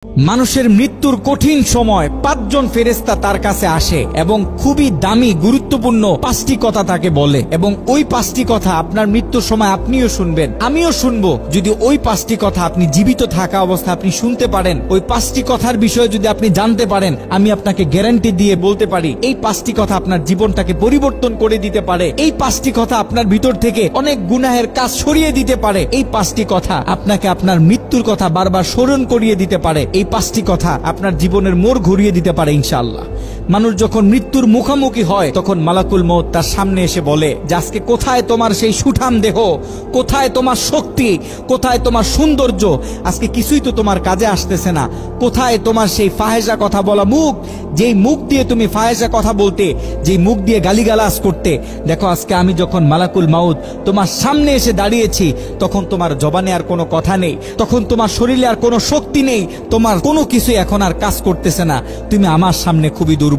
মানুষের মৃত্যুর কঠিন সময় পাঁচজন ফেরেশতা তার কাছে আসে এবং খুবই দামি গুরুত্বপূর্ণ পাঁচটি কথা তাকে বলে, এবং ওই পাঁচটি কথা আপনার মৃত্যুর সময় আপনিও শুনবেন, আমিও শুনবো। যদি ওই পাঁচটি কথা আপনি জীবিত থাকা অবস্থা আপনি শুনতে পারেন, ওই পাঁচটি কথার বিষয়ে যদি আপনি জানতে পারেন, আমি আপনাকে গ্যারান্টি দিয়ে বলতে পারি এই পাঁচটি কথা আপনার জীবনটাকে পরিবর্তন করে দিতে পারে। এই পাঁচটি কথা আপনার ভিতর থেকে অনেক গুনাহের কাজ সরিয়ে দিতে পারে। এই পাঁচটি কথা আপনাকে আপনার মৃত্যুর কথা বারবার স্মরণ করিয়ে দিতে পারে। এই পাঁচটি কথা আপনার জীবনের মোড় ঘুরিয়ে দিতে পারে ইনশাআল্লাহ। মানুষ যখন মৃত্যুর মুখোমুখি হয় তখন মালাকুল মউত তার সামনে এসে বলে যে আজকে কোথায় তোমার সেই সুঠাম দেহ, কোথায় তোমার শক্তি, কোথায় তোমার সৌন্দর্য, আজকে কিছুই তো তোমার কাজে আসতেছে না। কোথায় তোমার সেই ফাহেসা কথা বলা মুখ, যেই মুখ দিয়ে তুমি ফাহেসা কথা বলতে, যেই মুখ দিয়ে গালিগালাজ করতে। দেখো আজকে আমি যখন মালাকুল মউত তোমার সামনে এসে দাঁড়িয়েছি তখন তোমার জবানে আর কোনো কথা নেই, তখন তোমার শরীরে আর কোনো শক্তি নেই, তোমার কোনো কিছু এখন আর কাজ করতেছে না, তুমি আমার সামনে খুবই দুর্বল।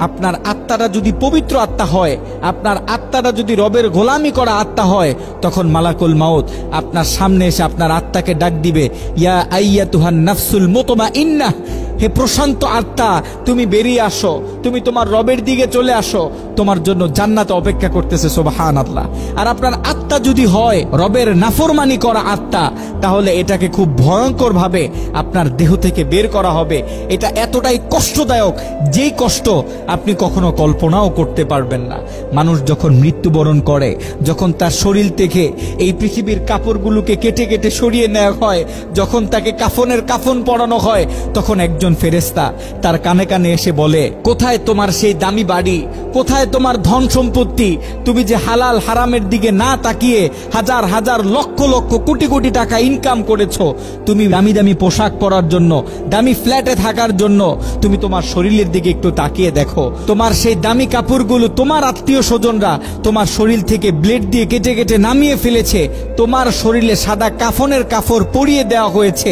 আপনার আত্মাটা যদি পবিত্র আত্মা হয়, আপনার আত্মাটা যদি রবের গোলামি করা আত্মা হয়, তখন মালাকুল মউত আপনার সামনে এসে আপনার আত্মাকে ডাক দিবে, ইয়া আইয়াতুহান নাফসুল মুতমাইন্নাহ, হে প্রশান্ত আত্মা তুমি বেরিয়ে আসো, তুমি তোমার রবের দিকে চলে আসো, তোমার জন্য জান্নাত অপেক্ষা করতেছে। সুবহানাল্লাহ। আর আপনার আত্মা যদি হয় রবের নাফরমানি করা আত্মা, তাহলে এটাকে খুব ভয়ঙ্কর ভাবে আপনার দেহ থেকে বের করা হবে। এটা এতটাই কষ্টদায়ক, যেই কষ্ট আপনি কখনো কল্পনাও করতে পারবেন না। মানুষ যখন মৃত্যুবরণ করে, যখন তার শরীর থেকে এই পৃথিবীর কাপড়গুলোকে কেটে কেটে সরিয়ে নেওয়া হয়, যখন তাকে কাফনের কাফন পরানো হয়, তখন একজন ফেরেশতা তার কানে কানে এসে বলে, কোথায় তোমার সেই দামি বাড়ি, কোথায় তোমার ধন সম্পত্তি, তুমি যে হালাল হারামের দিকে না তাকিয়ে হাজার হাজার লক্ষ লক্ষ কোটি কোটি টাকা ইনকাম করেছো, তুমি দামি দামি পোশাক পরার জন্য, দামি ফ্ল্যাটে থাকার জন্য, তুমি তোমার শরীরের দিকে একটু তাকিয়ে দেখো, তোমার সেই দামি কাপড়গুলো তোমার আত্মীয় স্বজনরা তোমার শরীর থেকে ব্লেড দিয়ে কেটে কেটে নামিয়ে ফেলেছে, তোমার শরীরে সাদা কাফনের কাপড় পরিয়ে দেওয়া হয়েছে,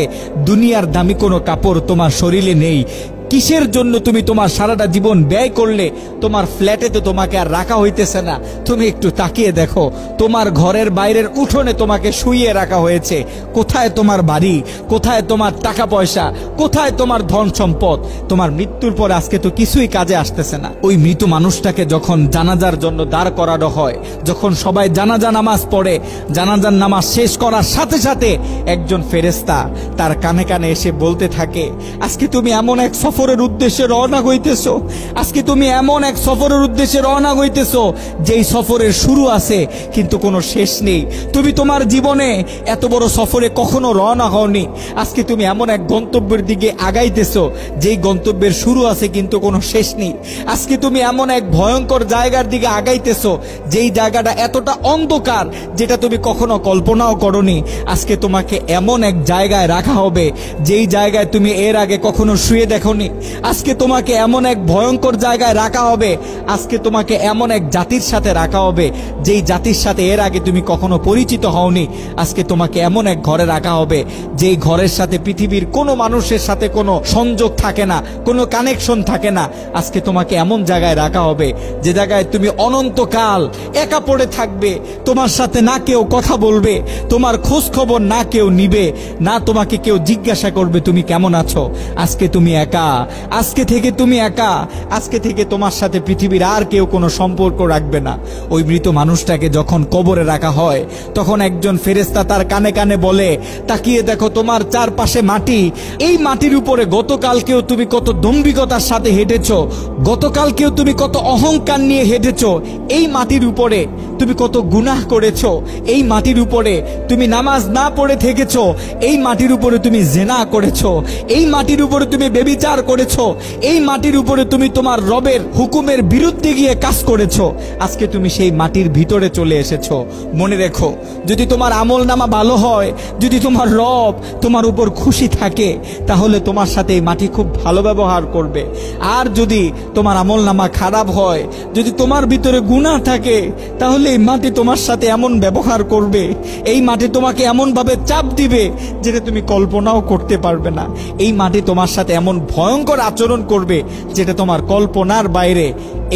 দুনিয়ার দামি কোনো কাপড় তোমার শরীরে নেই। কিসের জন্য তুমি তোমার সারাটা জীবন ব্যয় করলে? তোমার ফ্ল্যাটে তো তোমাকে আর রাখা হইতেছে না, তুমি একটু তাকিয়ে দেখো, তোমার ঘরের বাইরের উঠোনে তোমাকে শুইয়ে রাখা হয়েছে। কোথায় তোমার বাড়ি, কোথায় তোমার টাকা পয়সা, কোথায় তোমার ধন সম্পদ? তোমার মৃত্যুর পর আজকে তো কিছুই কাজে আসতেছে না। ওই মৃত মানুষটাকে যখন জানাজার জন্য দাঁড় করানো হয়, যখন সবাই জানাজা নামাজ পড়ে, জানাজার নামাজ শেষ করার সাথে সাথে একজন ফেরেশতা তার কানে কানে এসে বলতে থাকে, আজকে তুমি এমন এক সফরের উদ্দেশ্যে রওনা হইতেছো, আজকে তুমি এমন এক সফরের উদ্দেশ্যে রওনা হইতেছো যেই সফরের শুরু আছে কিন্তু কোনো শেষ নেই। তুমি তোমার জীবনে এত বড় সফরে কখনো রওনা হওনি। আজকে তুমি এমন এক গন্তব্যের দিকে আগাইতেছো যেই গন্তব্যের শুরু আছে কিন্তু কোনো শেষ নেই। আজকে তুমি এমন এক ভয়ঙ্কর জায়গার দিকে আগাইতেছো যেই জায়গাটা এতটা অন্ধকার যেটা তুমি কখনো কল্পনাও করনি। আজকে তোমাকে এমন এক জায়গায় রাখা হবে যেই জায়গায় তুমি এর আগে কখনো শুয়ে দেখোনি। আজকে তোমাকে এমন এক ভয়ঙ্কর জায়গায় রাখা হবে, আজকে তোমাকে এমন এক জাতির সাথে রাখা হবে যেই জাতির সাথে এর আগে তুমি কখনো পরিচিত হওনি। আজকে তোমাকে এমন এক ঘরে রাখা হবে যেই ঘরের সাথে পৃথিবীর কোনো মানুষের সাথে কোনো সংযোগ থাকে না, কোনো কানেকশন থাকে না। আজকে তোমাকে এমন জায়গায় রাখা হবে যে জায়গায় তুমি অনন্তকাল একা পড়ে থাকবে, তোমার সাথে না কেউ কথা বলবে, তোমার খোঁজ খবর না কেউ নিবে, না তোমাকে কেউ জিজ্ঞাসা করবে তুমি কেমন আছো। আজকে তুমি একা, আজকে থেকে তুমি একা, আজকে থেকে তোমার সাথে পৃথিবীর আর কেউ কোনো সম্পর্ক রাখবে না। ওই মৃত মানুষটাকে যখন কবরে রাখা হয় তখন একজন ফেরেশতা তার কানে কানে বলে, তাকিয়ে দেখো তোমার চারপাশে মাটি, এই মাটির উপরে গতকালকেও তুমি কত দম্ভিকতার সাথে হেঁটেছো, গতকালকেও তুমি কত অহংকার নিয়ে হেঁটেছো, এই মাটির উপরে তুমি কত গুনাহ করেছো, এই মাটির উপরে তুমি নামাজ না পড়ে থেকেছো, এই মাটির উপরে তুমি জিনা করেছো, এই মাটির উপরে তুমি ব্যভিচার করেছো, এই মাটির উপরে তুমি তোমার রবের হুকুমের বিরুদ্ধে গিয়ে কাজ করেছো। আজকে তুমি সেই মাটির ভিতরে চলে এসেছো। মনে রেখো, যদি তোমার আমল নামা ভালো হয়, যদি তোমার রব তোমার উপর খুশি থাকে, তাহলে তোমার সাথে এই মাটি খুব ভালো ব্যবহার করবে। আর যদি তোমার আমল নামা খারাপ হয়, যদি তোমার ভিতরে গুনাহ থাকে, তাহলে তাহলে এই মাটি তোমার সাথে এমন ব্যবহার করবে, এই মাটি তোমাকে এমন ভাবে চাপ দিবে যেটা তুমি কল্পনাও করতে পারবে না। এই মাটি তোমার সাথে এমন ভয়ঙ্কর আচরণ করবে যেটা তোমার কল্পনার বাইরে।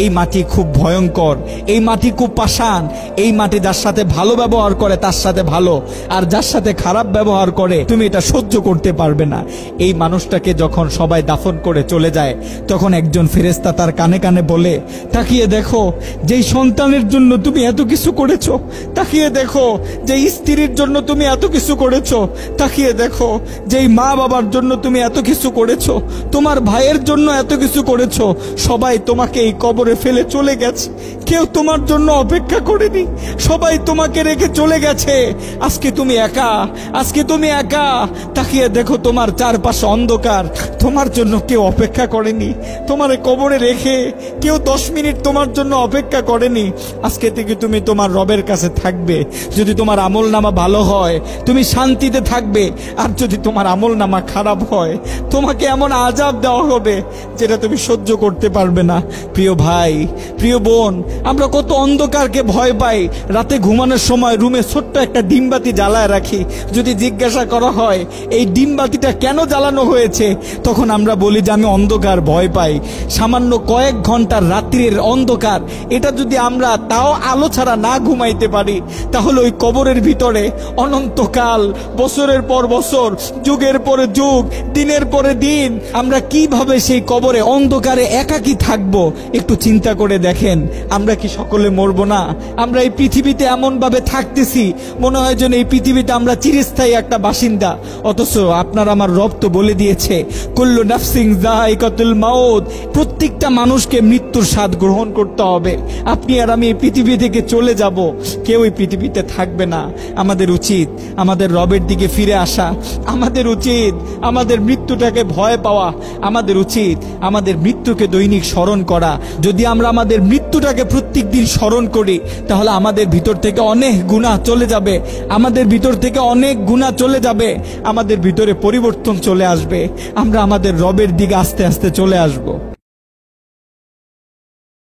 এই মাটি খুব ভয়ঙ্কর, এই মাটি খুব পাষাণ। এই মাটি যার সাথে ভালো ব্যবহার করে তার সাথে ভালো, আর যার সাথে খারাপ ব্যবহার করে তুমি এটা সহ্য করতে পারবে না। এই মানুষটাকে যখন সবাই দাফন করে চলে যায়, তখন একজন ফেরেশতা তার কানে কানে বলে, তাকিয়ে দেখো যেই সন্তানের জন্য তুমি এত কিছু করেছো, তাকিয়ে দেখো যেই স্ত্রীর জন্য তুমি এত কিছু করেছো, তাকিয়ে দেখো যেই মা বাবার জন্য তুমি এত কিছু করেছো, তোমার ভাইয়ের জন্য এত কিছু করেছো, সবাই তোমাকে এই কবরে ফেলে চলে গেছে, কেউ তোমার জন্য অপেক্ষা করেনি, সবাই তোমাকে রেখে চলে গেছে। আজকে তুমি একা, আজকে তুমি একা। তাকিয়ে দেখো তোমার চারপাশে অন্ধকার, তোমার জন্য কেউ অপেক্ষা করেনি, তোমার কবরে রেখে কেউ 10 মিনিট তোমার জন্য অপেক্ষা করেনি। আজকে থেকে তুমি তোমার রবের কাছে থাকবে। যদি তোমার আমল নামা ভালো হয় তুমি শান্তিতে থাকবে, আর যদি তোমার আমল নামা খারাপ হয় তোমাকে এমন আযাব দেওয়া হবে যেটা তুমি সহ্য করতে পারবে না। প্রিয় ভাই, প্রিয় বোন, আমরা কত অন্ধকারকে ভয় পাই। রাতে ঘুমানোর সময় রুমে ছোট্ট একটা ডিমবাতি জ্বালায় রাখি। যদি জিজ্ঞাসা করা হয় এই ডিমবাতিটা কেন জ্বালানো হয়েছে, তখন আমরা বলি যে আমি অন্ধকার ভয় পাই। সামান্য কয়েক ঘন্টার রাত্রির অন্ধকার, এটা যদি আমরা তাও আলো ছাড়া না ঘুমাইতে পারি, তাহলে ওই কবরের ভিতরে অনন্তকাল, বছরের পর বছর, যুগের পরে যুগ, দিনের পরে দিন আমরা কিভাবে সেই কবরে অন্ধকারে একাকী থাকবো। একটু চিন্তা করে দেখেন, আমরা কি সকলে মরবো না? আমরা এই পৃথিবীতে এমন ভাবে থাকতেছি মনে হয় যেন এই পৃথিবীতে আমরা চিরস্থায়ী একটা বাসিন্দা। অথচ আপনার আমার রব তো বলে দিয়েছে, কুল্লু নাফসিন যায়কাতুল মাউত, প্রত্যেকটা মানুষকে মৃত্যুর স্বাদ গ্রহণ করতে হবে। আপনি আর আমি এই পৃথিবী থেকে চলে যাব, কেউ এই পৃথিবীতে থাকবে না। আমাদের উচিত আমাদের রবের দিকে ফিরে আসা, আমাদের উচিত আমাদের মৃত্যুটাকে ভয় পাওয়া, আমাদের উচিত আমাদের মৃত্যুকে দৈনিক স্মরণ করা। যদি আমরা আমাদের মৃত্যুটাকে প্রত্যেক দিন স্মরণ করি, তাহলে আমাদের ভিতর থেকে অনেক গুনাহ চলে যাবে, আমাদের ভিতর থেকে অনেক গুনাহ চলে যাবে, আমাদের ভিতরে পরিবর্তন চলে আসবে। আমরা আমাদের রবের দিকে আস্তে আস্তে চলে আসব।